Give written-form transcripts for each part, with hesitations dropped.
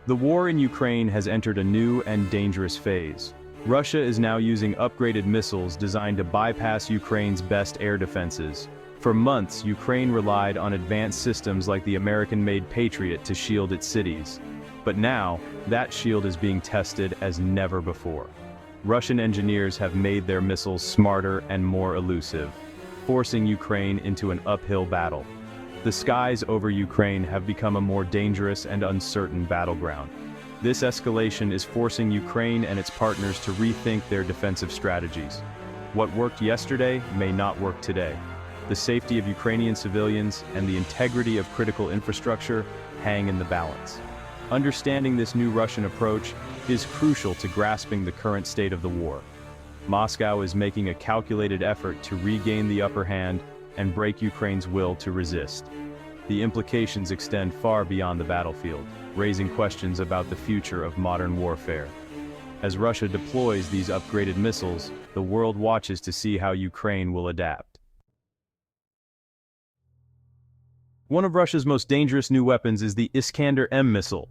The war in Ukraine has entered a new and dangerous phase. Russia is now using upgraded missiles designed to bypass Ukraine's best air defenses. For months, Ukraine relied on advanced systems like the American-made Patriot to shield its cities. But now, that shield is being tested as never before. Russian engineers have made their missiles smarter and more elusive, forcing Ukraine into an uphill battle. The skies over Ukraine have become a more dangerous and uncertain battleground. This escalation is forcing Ukraine and its partners to rethink their defensive strategies. What worked yesterday may not work today. The safety of Ukrainian civilians and the integrity of critical infrastructure hang in the balance. Understanding this new Russian approach is crucial to grasping the current state of the war. Moscow is making a calculated effort to regain the upper hand and break Ukraine's will to resist. The implications extend far beyond the battlefield, raising questions about the future of modern warfare. As Russia deploys these upgraded missiles, the world watches to see how Ukraine will adapt. One of Russia's most dangerous new weapons is the Iskander-M missile.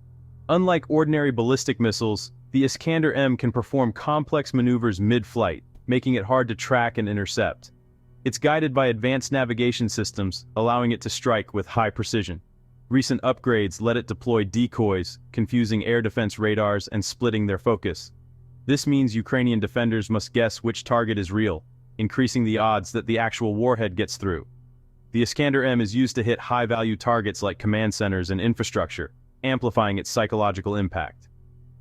Unlike ordinary ballistic missiles, the Iskander-M can perform complex maneuvers mid-flight, making it hard to track and intercept. It's guided by advanced navigation systems, allowing it to strike with high precision. Recent upgrades let it deploy decoys, confusing air defense radars and splitting their focus. This means Ukrainian defenders must guess which target is real, increasing the odds that the actual warhead gets through. The Iskander-M is used to hit high-value targets like command centers and infrastructure, amplifying its psychological impact.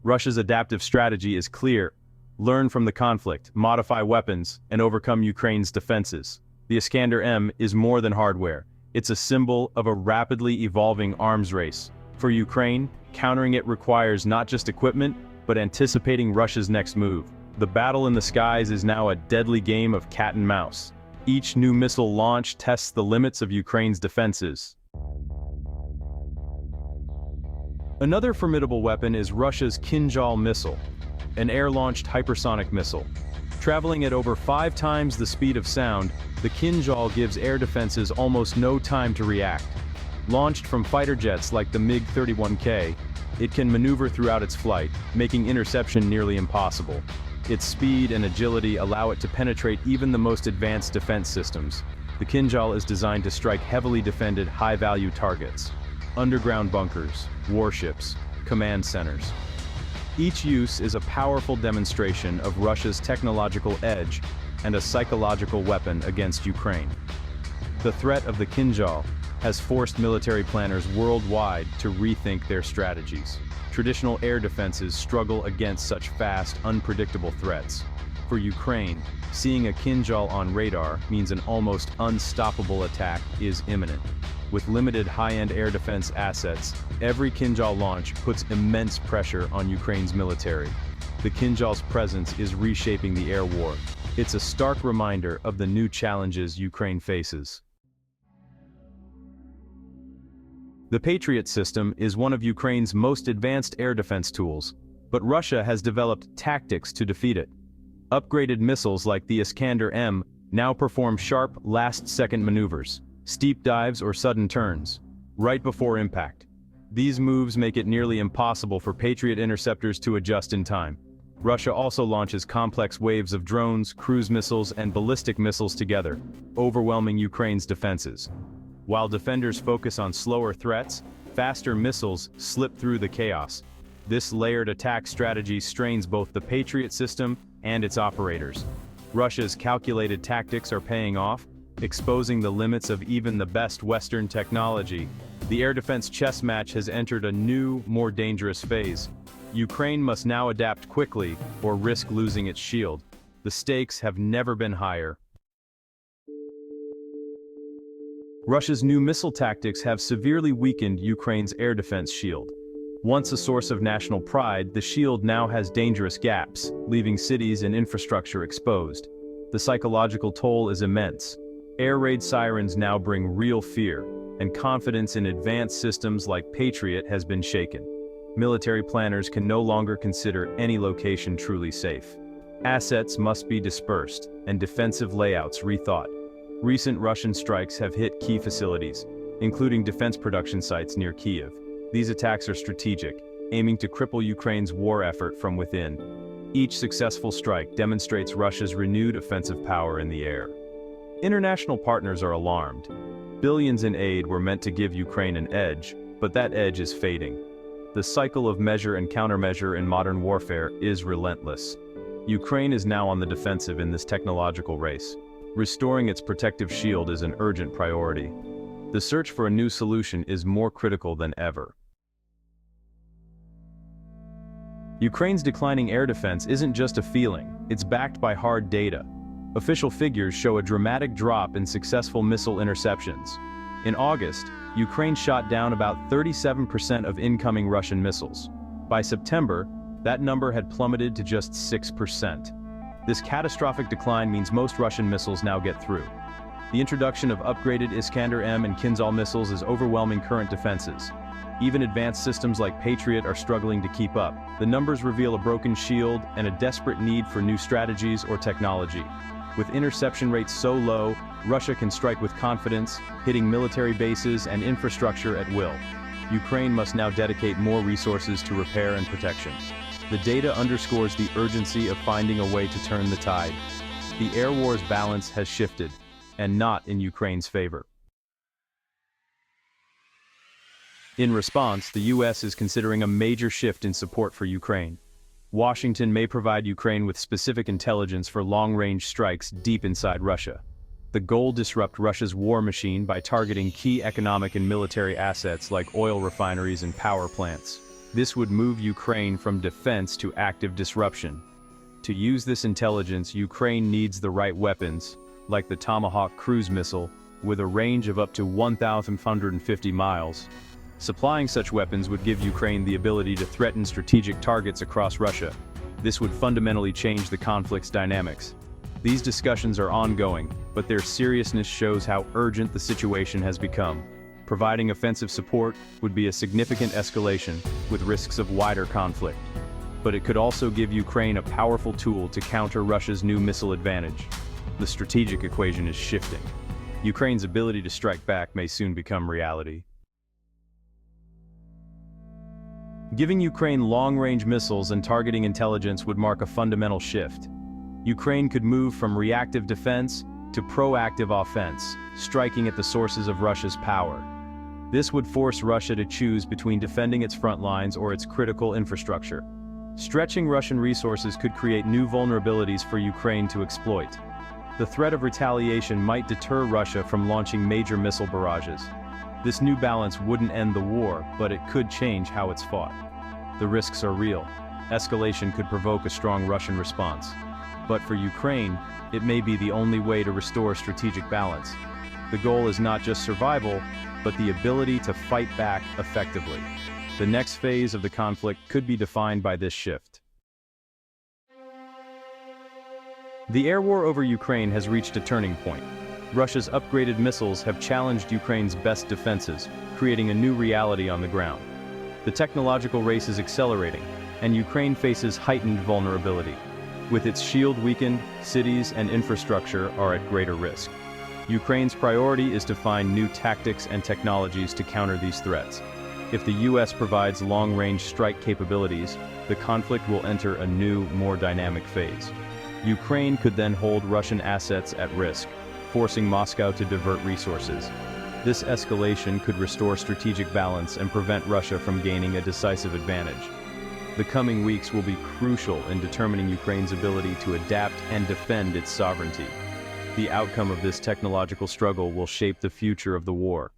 Russia's adaptive strategy is clear: learn from the conflict, modify weapons, and overcome Ukraine's defenses. The Iskander-M is more than hardware. It's a symbol of a rapidly evolving arms race. For Ukraine, countering it requires not just equipment, but anticipating Russia's next move. The battle in the skies is now a deadly game of cat and mouse. Each new missile launch tests the limits of Ukraine's defenses. Another formidable weapon is Russia's Kinzhal missile, an air-launched hypersonic missile. Traveling at over 5 times the speed of sound, the Kinzhal gives air defenses almost no time to react. Launched from fighter jets like the MiG-31K, it can maneuver throughout its flight, making interception nearly impossible. Its speed and agility allow it to penetrate even the most advanced defense systems. The Kinzhal is designed to strike heavily defended, high-value targets: underground bunkers, warships, command centers. Each use is a powerful demonstration of Russia's technological edge and a psychological weapon against Ukraine. The threat of the Kinzhal has forced military planners worldwide to rethink their strategies. Traditional air defenses struggle against such fast, unpredictable threats. For Ukraine, seeing a Kinzhal on radar means an almost unstoppable attack is imminent. With limited high-end air defense assets, every Kinzhal launch puts immense pressure on Ukraine's military. The Kinzhal's presence is reshaping the air war. It's a stark reminder of the new challenges Ukraine faces. The Patriot system is one of Ukraine's most advanced air defense tools, but Russia has developed tactics to defeat it. Upgraded missiles like the Iskander-M now perform sharp, last-second maneuvers, steep dives or sudden turns, right before impact. These moves make it nearly impossible for Patriot interceptors to adjust in time. Russia also launches complex waves of drones, cruise missiles, and ballistic missiles together, overwhelming Ukraine's defenses. While defenders focus on slower threats, faster missiles slip through the chaos. This layered attack strategy strains both the Patriot system and its operators. Russia's calculated tactics are paying off, exposing the limits of even the best Western technology. The air defense chess match has entered a new, more dangerous phase. Ukraine must now adapt quickly or risk losing its shield. The stakes have never been higher. Russia's new missile tactics have severely weakened Ukraine's air defense shield. Once a source of national pride, the shield now has dangerous gaps, leaving cities and infrastructure exposed. The psychological toll is immense. Air raid sirens now bring real fear, and confidence in advanced systems like Patriot has been shaken. Military planners can no longer consider any location truly safe. Assets must be dispersed, and defensive layouts rethought. Recent Russian strikes have hit key facilities, including defense production sites near Kyiv. These attacks are strategic, aiming to cripple Ukraine's war effort from within. Each successful strike demonstrates Russia's renewed offensive power in the air. International partners are alarmed. Billions in aid were meant to give Ukraine an edge, but that edge is fading. The cycle of measure and countermeasure in modern warfare is relentless. Ukraine is now on the defensive in this technological race. Restoring its protective shield is an urgent priority. The search for a new solution is more critical than ever. Ukraine's declining air defense isn't just a feeling, it's backed by hard data. Official figures show a dramatic drop in successful missile interceptions. In August, Ukraine shot down about 37% of incoming Russian missiles. By September, that number had plummeted to just 6%. This catastrophic decline means most Russian missiles now get through. The introduction of upgraded Iskander-M and Kinzhal missiles is overwhelming current defenses. Even advanced systems like Patriot are struggling to keep up. The numbers reveal a broken shield and a desperate need for new strategies or technology. With interception rates so low, Russia can strike with confidence, hitting military bases and infrastructure at will. Ukraine must now dedicate more resources to repair and protection. The data underscores the urgency of finding a way to turn the tide. The air war's balance has shifted, and not in Ukraine's favor. In response, the US is considering a major shift in support for Ukraine. Washington may provide Ukraine with specific intelligence for long-range strikes deep inside Russia. The goal: disrupt Russia's war machine by targeting key economic and military assets like oil refineries and power plants. This would move Ukraine from defense to active disruption. To use this intelligence, Ukraine needs the right weapons, like the Tomahawk cruise missile, with a range of up to 1,150 miles. Supplying such weapons would give Ukraine the ability to threaten strategic targets across Russia. This would fundamentally change the conflict's dynamics. These discussions are ongoing, but their seriousness shows how urgent the situation has become. Providing offensive support would be a significant escalation, with risks of wider conflict. But it could also give Ukraine a powerful tool to counter Russia's new missile advantage. The strategic equation is shifting. Ukraine's ability to strike back may soon become reality. Giving Ukraine long-range missiles and targeting intelligence would mark a fundamental shift. Ukraine could move from reactive defense to proactive offense, striking at the sources of Russia's power. This would force Russia to choose between defending its front lines or its critical infrastructure. Stretching Russian resources could create new vulnerabilities for Ukraine to exploit. The threat of retaliation might deter Russia from launching major missile barrages. This new balance wouldn't end the war, but it could change how it's fought. The risks are real. Escalation could provoke a strong Russian response. But for Ukraine, it may be the only way to restore strategic balance. The goal is not just survival, but the ability to fight back effectively. The next phase of the conflict could be defined by this shift. The air war over Ukraine has reached a turning point. Russia's upgraded missiles have challenged Ukraine's best defenses, creating a new reality on the ground. The technological race is accelerating, and Ukraine faces heightened vulnerability. With its shield weakened, cities and infrastructure are at greater risk. Ukraine's priority is to find new tactics and technologies to counter these threats. If the US provides long-range strike capabilities, the conflict will enter a new, more dynamic phase. Ukraine could then hold Russian assets at risk, forcing Moscow to divert resources. This escalation could restore strategic balance and prevent Russia from gaining a decisive advantage. The coming weeks will be crucial in determining Ukraine's ability to adapt and defend its sovereignty. The outcome of this technological struggle will shape the future of the war.